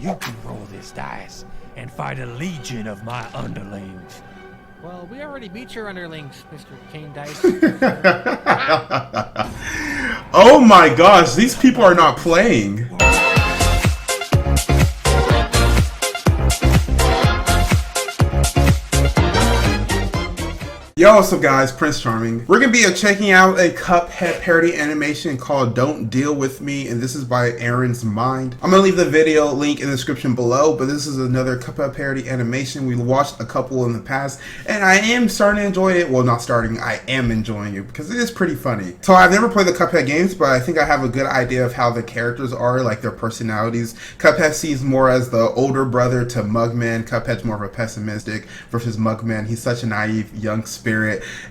you can roll this dice and fight a legion of my underlings. Well, we already beat your underlings, Mr. Kane Dice. Oh my gosh, these people are not playing. Yo, what's up guys, Prince Charming. We're gonna be checking out a Cuphead parody animation called Don't Deal With Me, and this is by Aaron's Mind. I'm gonna leave the video link in the description below, but this is another Cuphead parody animation. We watched a couple in the past, and I am starting to enjoy it. Well, not starting, I am enjoying it because it is pretty funny. So I've never played the Cuphead games, but I think I have a good idea of how the characters are, like their personalities. Cuphead sees more as the older brother to Mugman. Cuphead's more of a pessimistic versus Mugman. He's such a naive young spirit,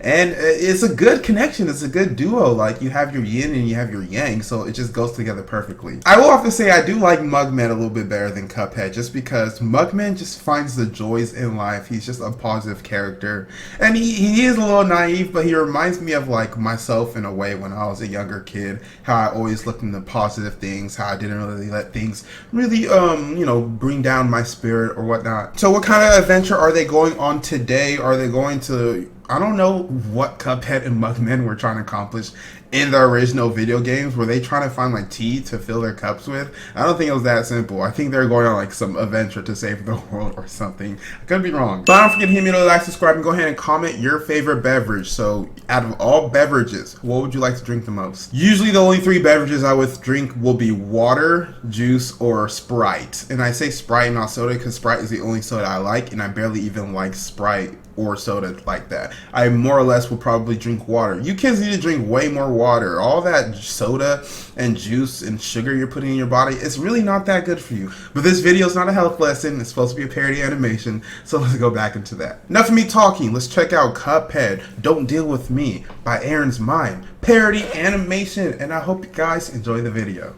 and it's a good connection. It's a good duo. Like, you have your yin and you have your yang, so it just goes together perfectly. I will have to say I do like Mugman a little bit better than Cuphead, just because Mugman just finds the joys in life. He's just a positive character, and he is a little naive, but he reminds me of like myself in a way when I was a younger kid, how I always looked into positive things, how I didn't really let things really you know, bring down my spirit or whatnot. So what kind of adventure are they going on today? Are they going to, I don't know what Cuphead and Mugman were trying to accomplish in the original video games. Were they trying to find like tea to fill their cups with? I don't think it was that simple. I think they're going on like some adventure to save the world or something. I could be wrong. But don't forget to hit me with a like, subscribe, and go ahead and comment your favorite beverage. So out of all beverages, what would you like to drink the most? Usually the only three beverages I would drink will be water, juice, or Sprite. And I say Sprite, not soda, because Sprite is the only soda I like, and I barely even like Sprite or soda like that. I more or less will probably drink water. You kids need to drink way more water. All that soda and juice and sugar you're putting in your body, it's really not that good for you. But this video is not a health lesson. It's supposed to be a parody animation, so let's go back into that. Enough of me talking. Let's check out Cuphead Don't Deal With Me by Aaron's Mind. Parody animation, and I hope you guys enjoy the video.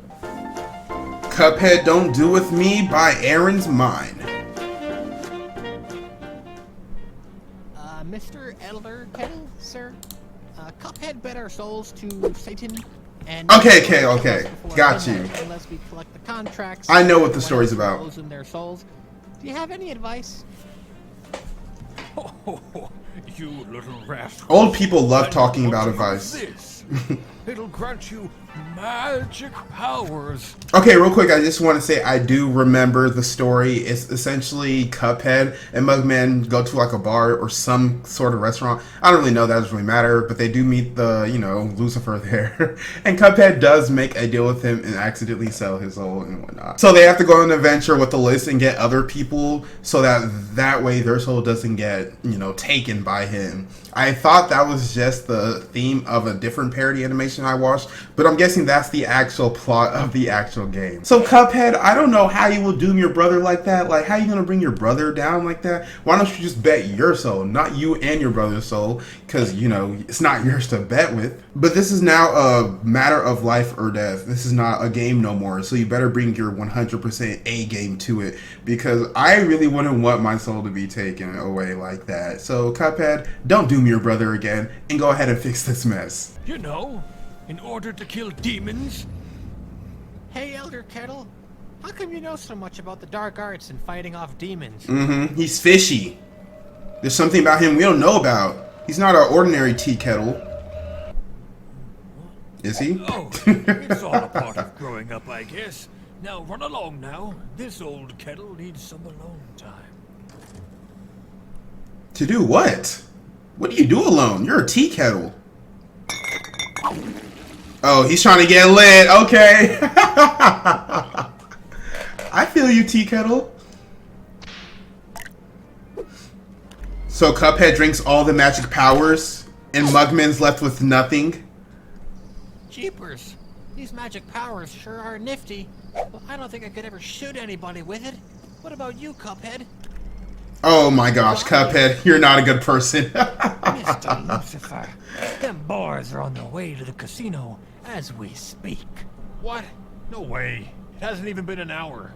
Cuphead Don't Deal With Me by Aaron's Mind. Mr. Elder Kettle, sir, Cuphead bet our souls to Satan, and okay, got you. Unless we collect the contracts. I know what the story's about. Losing their souls. Do you have any advice? Oh, you little rascal. Old people love talking about advice. It'll grant you magic powers. Okay, real quick, I just want to say I do remember the story. It's essentially Cuphead and Mugman go to like a bar or some sort of restaurant. I don't really know, that doesn't really matter, but they do meet the, you know, Lucifer there. And Cuphead does make a deal with him and accidentally sell his soul and whatnot. So they have to go on an adventure with the list and get other people so that way their soul doesn't get, you know, taken by him. I thought that was just the theme of a different parody animation I watched, but I'm guessing that's the actual plot of the actual game. So Cuphead, I don't know how you will doom your brother like that. Like, how you gonna bring your brother down like that? Why don't you just bet your soul, not you and your brother's soul? Because, you know, it's not yours to bet with. But this is now a matter of life or death. This is not a game no more, so you better bring your 100% A game to it, because I really wouldn't want my soul to be taken away like that. So Cuphead, don't doom your brother again, and go ahead and fix this mess. You know, in order to kill demons. Hey, Elder Kettle, how come you know so much about the dark arts and fighting off demons? He's fishy. There's something about him we don't know about. He's not an ordinary tea kettle. Is he? Oh, it's all a part of growing up, I guess. Now run along now. This old kettle needs some alone time. To do what? What do you do alone? You're a tea kettle. Oh, he's trying to get lit. Okay. I feel you, tea kettle. So Cuphead drinks all the magic powers, and Mugman's left with nothing. Jeepers, these magic powers sure are nifty. Well, I don't think I could ever shoot anybody with it. What about you, Cuphead? Oh my gosh, Cuphead, you're not a good person. Mr. Lucifer, them boys are on their way to the casino as we speak. What? No way. It hasn't even been an hour.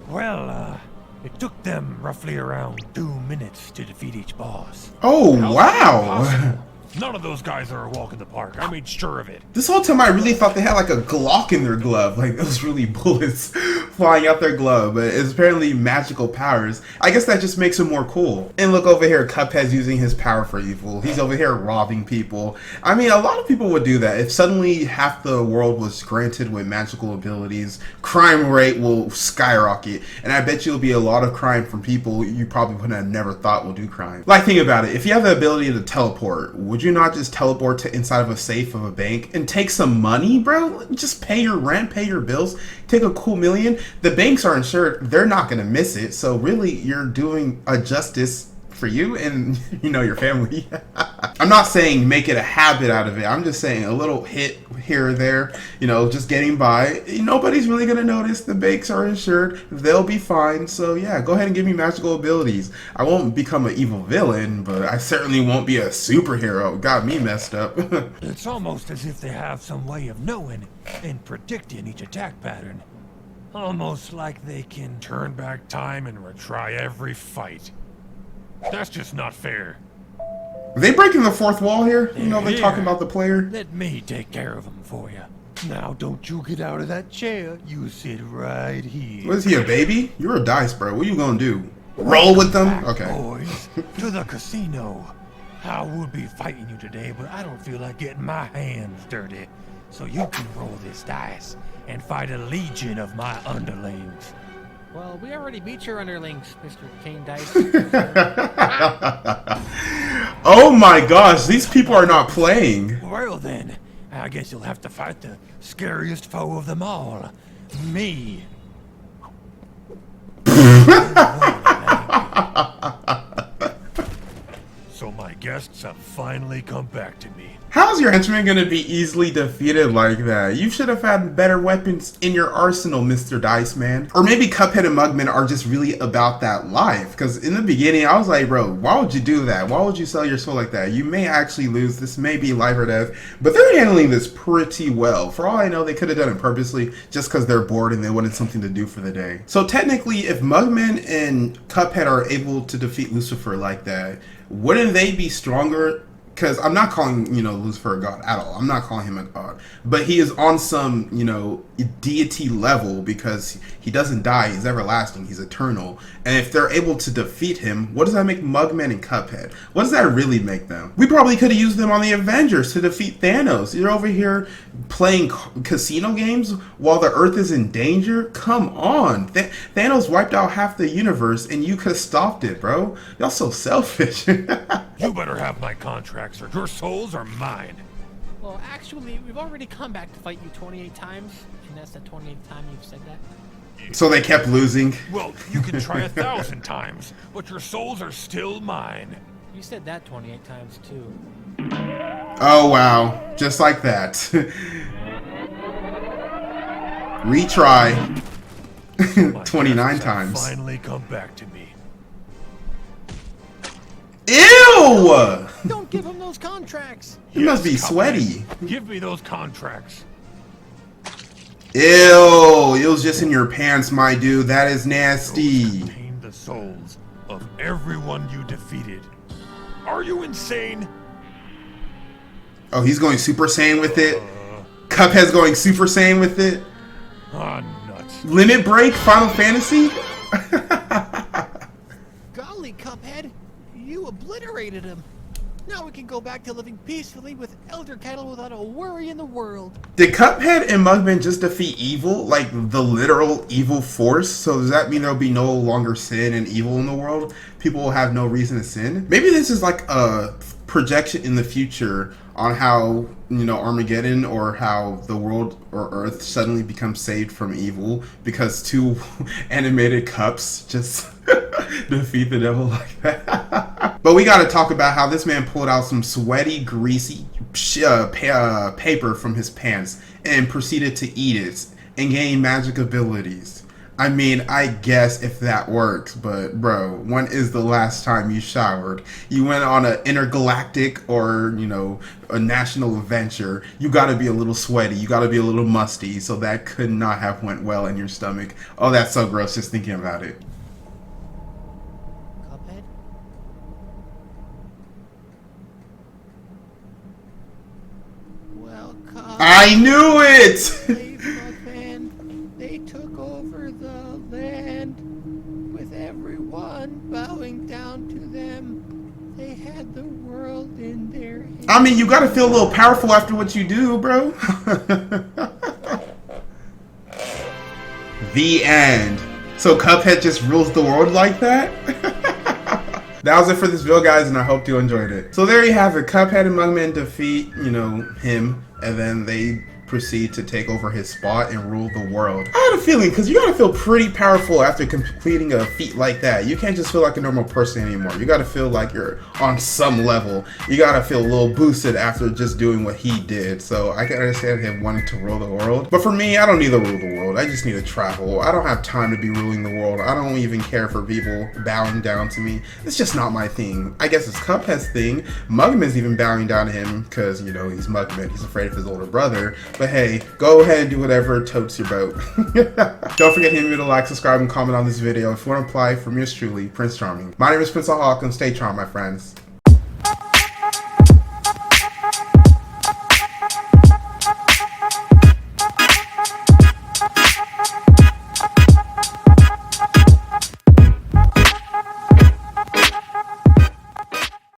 Well, it took them roughly around 2 minutes to defeat each boss. Oh, wow. None of those guys are a walk in the park. I made sure of it. This whole time I really thought they had like a Glock in their glove. Like, those really bullets flying out their glove, but it's apparently magical powers. I guess that just makes him more cool. And look over here, Cuphead's using his power for evil. He's over here robbing people. I mean, a lot of people would do that. If suddenly half the world was granted with magical abilities, crime rate will skyrocket. And I bet you'll be a lot of crime from people you probably would have never thought will do crime. Like, think about it. If you have the ability to teleport, would you not just teleport to inside of a safe of a bank and take some money, bro? Just pay your rent, pay your bills, take a cool million. The banks are insured. They're not going to miss it. So really, you're doing a justice for you and, you know, your family. I'm not saying make it a habit out of it. I'm just saying a little hit here or there, you know, just getting by. Nobody's really going to notice. The banks are insured. They'll be fine. So yeah, go ahead and give me magical abilities. I won't become an evil villain, but I certainly won't be a superhero. Got me messed up. It's almost as if they have some way of knowing and predicting each attack pattern. Almost like they can turn back time and retry every fight. That's just not fair. Are they breaking the fourth wall here? You know, they're talking about the player. Let me take care of them for you. Now, don't you get out of that chair. You sit right here. What is he, a baby? You're a dice, bro. What are you gonna do? Roll with them? Back, Okay. boys, to the casino. I would be fighting you today, but I don't feel like getting my hands dirty. So you can roll this dice and fight a legion of my underlings. Well, we already beat your underlings, Mr. Kane Dice. Oh my gosh, these people are not playing. Well then, I guess you'll have to fight the scariest foe of them all. Me. So my guests have finally come back to me. How's your henchman gonna be easily defeated like that? You should have had better weapons in your arsenal, Mr. Dice Man. Or maybe Cuphead and Mugman are just really about that life. Because in the beginning, I was like, bro, why would you do that? Why would you sell your soul like that? You may actually lose. This may be life or death. But they're handling this pretty well. For all I know, they could have done it purposely just because they're bored and they wanted something to do for the day. So technically, if Mugman and Cuphead are able to defeat Lucifer like that, wouldn't they be stronger? Because I'm not calling, Lucifer a god at all. I'm not calling him a god. But he is on some, deity level because he doesn't die. He's everlasting. He's eternal. And if they're able to defeat him, what does that make Mugman and Cuphead? What does that really make them? We probably could have used them on the Avengers to defeat Thanos. You're over here playing casino games while the Earth is in danger? Come on. Thanos wiped out half the universe and you could have stopped it, bro. Y'all so selfish. You better have my contracts or your souls are mine. Well, actually, we've already come back to fight you 28 times, and that's the 28th time you've said that. So they kept losing. Well, you can try 1,000 times, but your souls are still mine. You said that 28 times, too. Oh, wow. Just like that. Retry. My 29 guests have times. Finally come back to me. Ew! Don't give him those contracts! You must be Cuphead, sweaty. Give me those contracts. Ew! It was just in your pants, my dude. That is nasty. Those contain the souls of everyone you defeated. Are you insane? Oh, he's going Super Saiyan with it. Cuphead's going Super Saiyan with it. Ah, nuts. Limit Break, Final Fantasy? Golly, Cuphead! You obliterated him! Now we can go back to living peacefully with Elder Kettle without a worry in the world. Did Cuphead and Mugman just defeat evil? Like the literal evil force? So does that mean there'll be no longer sin and evil in the world? People will have no reason to sin? Maybe this is like a projection in the future on how, Armageddon or how the world or Earth suddenly becomes saved from evil because two animated cups just defeat the devil like that. But we gotta talk about how this man pulled out some sweaty, greasy paper from his pants and proceeded to eat it and gain magic abilities. I mean, I guess if that works, but bro, when is the last time you showered? You went on an intergalactic or, a national adventure. You gotta be a little sweaty. You gotta be a little musty. So that could not have went well in your stomach. Oh, that's so gross just thinking about it. Cuphead? Well, Cuphead... I knew it! Mugman, they took over the done bowing down to them, they had the world in their hands. I mean, you gotta feel a little powerful after what you do, bro. The end. So Cuphead just rules the world like that? That was it for this video, guys, and I hope you enjoyed it. So there you have it. Cuphead and Mugman defeat, him, and then they proceed to take over his spot and rule the world. I had a feeling, because you gotta feel pretty powerful after completing a feat like that. You can't just feel like a normal person anymore. You gotta feel like you're on some level. You gotta feel a little boosted after just doing what he did. So I can understand him wanting to rule the world. But for me, I don't need to rule the world. I just need to travel. I don't have time to be ruling the world. I don't even care for people bowing down to me. It's just not my thing. I guess it's Cuphead's thing. Mugman's even bowing down to him because, he's Mugman. He's afraid of his older brother. But hey, go ahead and do whatever totes your boat. Don't forget to hit me with a like, subscribe, and comment on this video if you want to apply from yours truly, Prince Charming. My name is Prince Ohakam. Stay charmed, my friends.